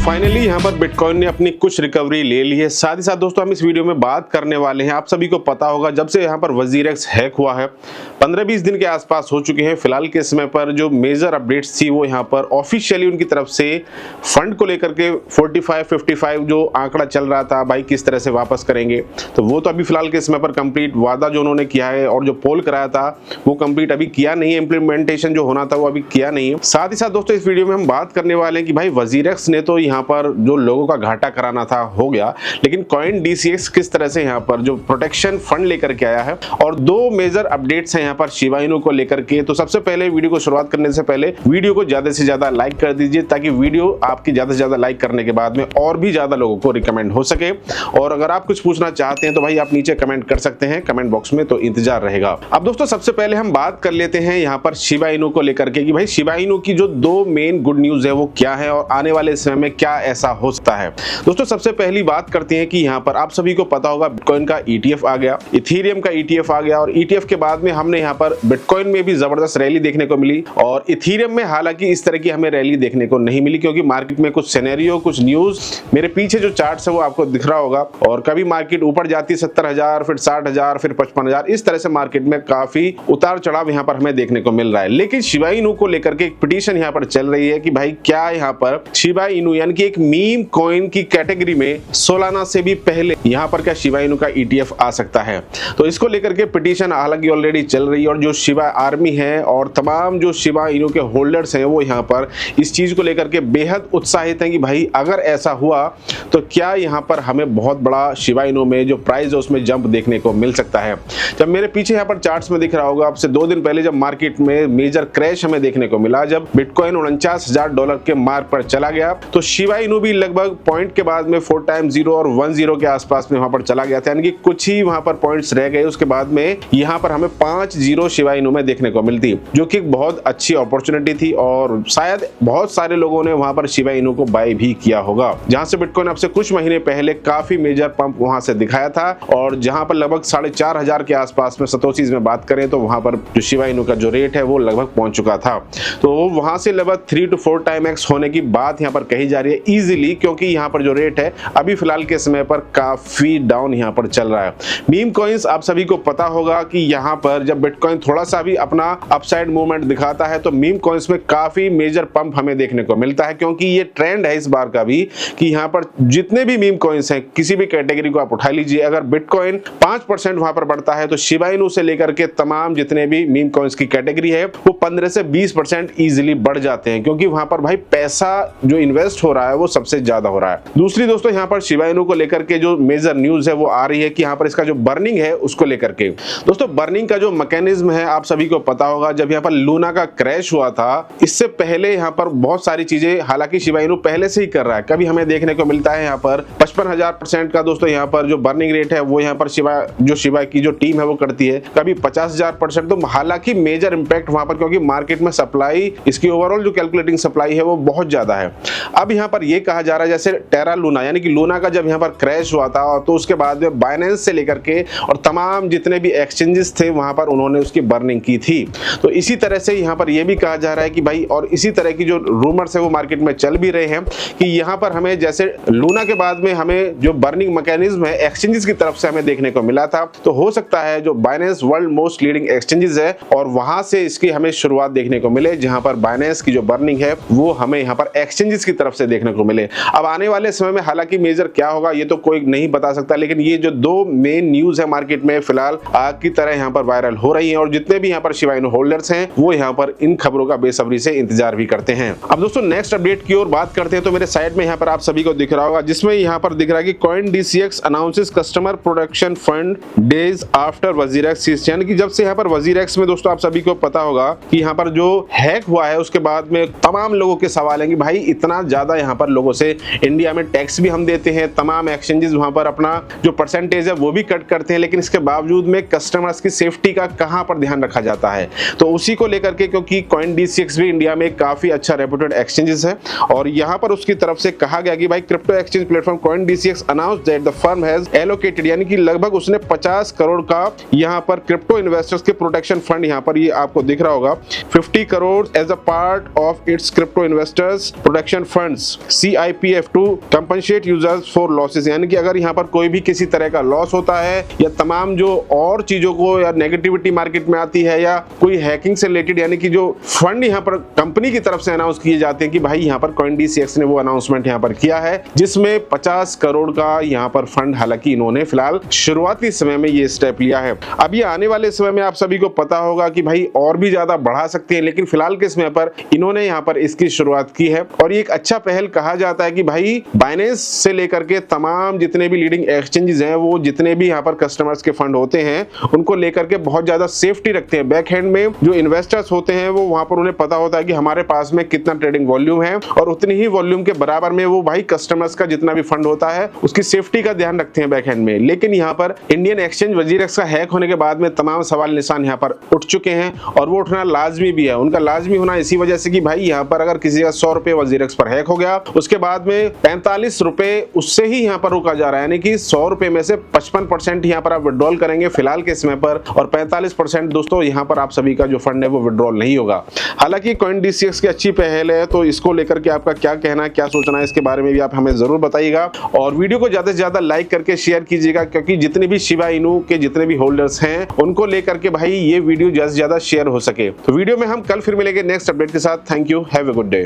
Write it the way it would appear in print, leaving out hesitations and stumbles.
Finally यहाँ पर bitcoin ने अपनी कुछ रिकवरी ले ली है। साथ ही साथ दोस्तों हम इस वीडियो में बात करने वाले हैं, आप सभी को पता होगा जब से यहाँ पर WazirX हैक हुआ है 15-20 दिन के आसपास हो चुके हैं। फिलहाल के समय पर जो मेजर अपडेट्स थी वो यहाँ पर ऑफिशियली उनकी तरफ से फंड को लेकर के 45-55 जो आंकड़ा चल रहा था भाई किस तरह से वापस करेंगे, तो वो तो अभी फिलहाल के समय पर कंप्लीट वादा जो उन्होंने किया है और जो पोल कराया था वो कंप्लीट अभी किया नहीं है, इम्प्लीमेंटेशन जो होना था वो अभी किया नहीं है। साथ ही साथ दोस्तों इस वीडियो में हम बात करने वाले हैं कि भाई WazirX ने तो यहाँ पर जो लोगों का घाटा कराना था हो गया, लेकिन CoinDCX किस तरह से यहाँ पर जो प्रोटेक्शन फंड लेकर के आया है और दो मेजर अपडेट्स हैं यहाँ पर शिबा इनू को लेकर के। तो सबसे पहले वीडियो को शुरुआत करने से पहले वीडियो को ज्यादा से ज्यादा लाइक कर दीजिए ताकि वीडियो आपकी ज्यादा से ज्यादा लाइक करने के बाद में और भी ज्यादा लोगों को रिकमेंड हो सके। और अगर आप कुछ पूछना चाहते हैं तो भाई आप नीचे कमेंट कर सकते हैं कमेंट बॉक्स में, तो इंतजार रहेगा। अब दोस्तों सबसे पहले हम बात कर लेते हैं यहाँ पर शिबा इनू को लेकर के कि भाई शिबा इनू की जो दो मेन गुड न्यूज है वो क्या है और आने वाले समय में क्या ऐसा हो सकता है। दोस्तों सबसे पहली बात करते हैं कि यहाँ पर आप सभी को पता होगा बिटकॉइन का ETF आ गया, इथेरियम का ETF आ गया और ETF के बाद में हमने यहाँ पर बिटकॉइन में भी जबरदस्त रैली देखने को मिली और इथेरियम में हालांकि इस तरह की हमें रैली देखने को नहीं मिली क्योंकि मार्केट में कुछ सिनेरियो कुछ न्यूज, मेरे पीछे जो चार्ट्स है वो आपको दिख रहा होगा, और कभी मार्केट ऊपर जाती है 70,000 फिर 60,000 फिर 55,000, इस तरह से मार्केट में काफी उतार चढ़ाव यहाँ पर हमें देखने को मिल रहा है। लेकिन शिबा इनू को लेकर के एक पिटीशन यहाँ पर चल रही है कि भाई क्या यहाँ पर शिबा इनू यानी कि एक मीम कॉइन की कैटेगरी में सोलाना से भी पहले यहाँ पर क्या शिबा इनू का ETF आ सकता है। तो इसको लेकर के पिटीशन हालांकि ऑलरेडी चल रही है और जो शिबा आर्मी है और तमाम जो शिबा इनू के होल्डर्स हैं वो यहाँ पर इस चीज को लेकर के बेहद उत्साहित हैं कि भाई अगर ऐसा हुआ तो क्या यहाँ पर हमें बहुत बड़ा शिबा इनू में जो प्राइस है उसमें जंप देखने को मिल सकता है। जब मेरे पीछे यहाँ पर चार्ट्स में दिख रहा होगा आपसे 2 दिन पहले जब मार्केट में मेजर क्रैश हमें देखने को मिला, जब बिटकॉइन $49,000 के मार्क पर चला गया तो शिबा इनू भी लगभग पॉइंट के बाद में 4 टाइम्स 0 और 10 के आसपास में वहां पर चला गया था, यानी कि कुछ ही वहां पर पॉइंट्स रह गए। उसके बाद में यहां पर हमें 5-0 शिबा इनू में देखने को मिलती, जो कि बहुत अच्छी अपॉर्चुनिटी थी और शायद बहुत सारे लोगों ने वहां पर शिबा इनू को बाय भी किया होगा। जहां से बिटकॉइन अब से कुछ महीने पहले काफी मेजर पंप वहां से दिखाया था और जहां पर लगभग 4,500 के आसपास में सतोशीज में बात करें तो वहां पर जो शिबा इनू का जो रेट है वो लगभग पहुंच चुका था। तो वहां से लगभग 3 to 4 टाइम एक्स होने की बात यहाँ पर कही जा रही है इजीली, क्योंकि यहाँ पर जो रेट है अभी फिलहाल के समय पर काफी डाउन यहाँ पर चल रहा है। मीम कॉइंस आप सभी को पता होगा कि यहाँ पर जब बिटकॉइन थोड़ा सा भी अपना अपसाइड मूवमेंट दिखाता है तो मीम कॉइंस में काफी मेजर पंप हमें देखने को मिलता है, क्योंकि ये ट्रेंड है इस बार का भी कि यहाँ पर जितने भी मीम कॉइंस हैं किसी भी कैटेगरी को आप उठा लीजिए, अगर बिटकॉइन 5% वहां पर बढ़ता है तो शिबा इनू से लेकर के तमाम जितने भी मीम कॉइंस की कैटेगरी है वो 15 से 20% इजीली बढ़ जाते हैं, क्योंकि वहां पर भाई पैसा जो इन्वेस्ट हो रहा है वो सबसे ज्यादा हो रहा है। दूसरी दोस्तों यहाँ पर शिबा इनू को लेकर के जो मेजर न्यूज है वो आ रही है कि यहाँ पर इसका जो बर्निंग है उसको लेकर के। दोस्तों बर्निंग का जो मैकेनिज्म है आप सभी को पता होगा, जब यहाँ पर लूना का क्रैश हुआ था इससे पहले यहाँ पर बहुत सारी चीजें हालांकि शिबा इनू पहले से ही कर रहा है, कभी हमें देखने को मिलता है यहाँ पर 55,000% का दोस्तों यहाँ पर जो बर्निंग रेट है वो यहाँ पर शिबा की जो टीम है वो करती है, कभी 50,000%। तो हालांकि मेजर इंपैक्ट वहां पर क्योंकि मार्केट में सप्लाई इसकी ओवरऑल जो कैलकुलेटिंग सप्लाई है वो बहुत ज्यादा है। अब यहाँ पर ये कहा जा रहा है जैसे टेरा लूना यानी कि लूना का जब यहाँ पर क्रैश हुआ था तो उसके बाद में बाइनेंस से लेकर के और तमाम जितने भी एक्सचेंजेस थे वहां पर उन्होंने उसकी बर्निंग की थी। तो इसी तरह से यहाँ पर यह भी कहा जा रहा है कि भाई और इसी तरह की जो रूमर्स है वो मार्केट में चल भी रहे हैं कि यहाँ पर हमें जैसे लूना के बाद में हमें जो बर्निंग मैकेनिज्म है एक्सचेंजेस की तरफ से हमें देखने को मिला था, तो हो सकता है जो Binance world most leading exchanges है और वहां से इसकी हमें शुरुआत देखने को मिले, जहां पर बाइनेंस की जो बर्निंग है वो हमें यहाँ पर एक्सचेंजेस की तरफ से देखने को मिले। अब आने वाले समय में हालांकि मेजर क्या होगा ये तो कोई नहीं बता सकता, लेकिन ये जो दो मेन न्यूज है मार्केट में फिलहाल आग की तरह यहाँ पर वायरल हो रही है और जितने भी यहाँ पर शिबा इनू होल्डर्स हैं वो यहाँ पर इन खबरों का बेसब्री से इंतजार भी करते हैं। अब दोस्तों नेक्स्ट अपडेट की ओर बात करते हैं तो मेरे साइड में यहाँ पर आप सभी को दिख रहा होगा, जिसमें यहाँ पर दिख रहा है कि CoinDCX announces customer protection fund days after WazirX, यानी कि जब से यहाँ पर WazirX में दोस्तों आप सभी को पता होगा कि यहाँ पर जो हैक हुआ है उसके बाद में तमाम लोगों के सवाल हैं कि भाई इतना ज्यादा यहाँ पर लोगों से इंडिया में टैक्स भी हम देते हैं, तमाम एक्सचेंजेस वहां पर अपना जो परसेंटेज है वो भी कट करते हैं, लेकिन इसके बावजूद में कस्टमर्स की सेफ्टी का कहां पर ध्यान रखा जाता है। तो उसी को लेकर के क्योंकि CoinDCX भी इंडिया में काफी अच्छा रेप्यूटेड एक्सचेंजेस है और यहाँ पर उसकी तरफ से कहा गया कि भाई crypto exchange platform CoinDCX announced that the firm has allocated, यानी कि लगभग उसने 50 करोड़ का यहाँ पर क्रिप्टो इन्वेस्टर्स के प्रोटेक्शन फंड यहाँ पर ये आपको दिख रहा होगा 50 crore as a part of its crypto investors protection funds CIPF to compensate users for losses, यानी कि अगर यहाँ पर कोई भी किसी तरह का लॉस होता है या तमाम जो और चीजों को या नेगेटिविटी मार्केट में आती है या कोई हैकिंग से रिलेटेड, यानी कि जो फंड यहाँ पर कंपनी की तरफ से अनाउंस किए जाते हैं कि भाई यहाँ पर CoinDCX ने वो अनाउंसमेंट यहाँ पर किया है जिसमें 50 करोड़ का यहाँ पर फंड, हालांकि इन्होंने फिलहाल शुरुआती समय में ये स्टेप लिया है। अब ये आने वाले समय में आप सभी को पता होगा कि भाई और भी ज्यादा बढ़ा सकते हैं, लेकिन फिलहाल के समय पर इन्होंने यहाँ पर इसकी शुरुआत की है और ये एक अच्छा पहल कहा जाता है कि भाई बाइनेंस से लेकर के तमाम जितने भी लीडिंग एक्सचेंजेस हैं वो जितने भी यहाँ पर कस्टमर्स के फंड होते हैं उनको लेकर के बहुत ज्यादा सेफ्टी रखते हैं। बैक हैंड में जो इन्वेस्टर्स होते हैं वो वहां पर उन्हें पता होता है कि हमारे पास में कितना ट्रेडिंग वॉल्यूम है और उतनी ही वॉल्यूम के बराबर में वो भाई कस्टमर्स का जितना भी फंड होता है उसकी सेफ्टी का ध्यान रखते हैं बैक हैंड में। लेकिन यहाँ पर इंडियन एक्सचेंज WZirX का हैक होने के बाद में तमाम सवाल निशान यहाँ पर उठ चुके हैं और वो उठना लाजमी भी है। उनका लाजमी होना इसी वजह से कि भाई यहाँ पर अगर किसी का 100 रुपए WZirX पर हैक हो गया उसके बाद में 45 रुपए उससे ही यहाँ पर रोका जा रहा है, यानी कि 100 रुपए में से 55% यहाँ पर आप विड्रॉल करेंगे फिलहाल के समय पर और 45% दोस्तों यहाँ पर आप सभी का जो फंड है वो विड्रॉल नहीं होगा। हालांकि CoinDCX की अच्छी पहल है, तो इसको लेकर के आपका क्या कहना है, क्या सोचना है, इसके बारे में भी आप हमें जरूर बताइएगा और वीडियो को ज्यादा से ज्यादा लाइक करके शेयर कीजिएगा, क्योंकि जितने भी शिबा इनू के जितने भी होल्डर्स हैं उनको लेकर के भाई ये वीडियो ज्यादा से ज्यादा शेयर हो सके। तो वीडियो में हम कल फिर मिलेंगे नेक्स्ट अपडेट के साथ। Thank you, have a good day.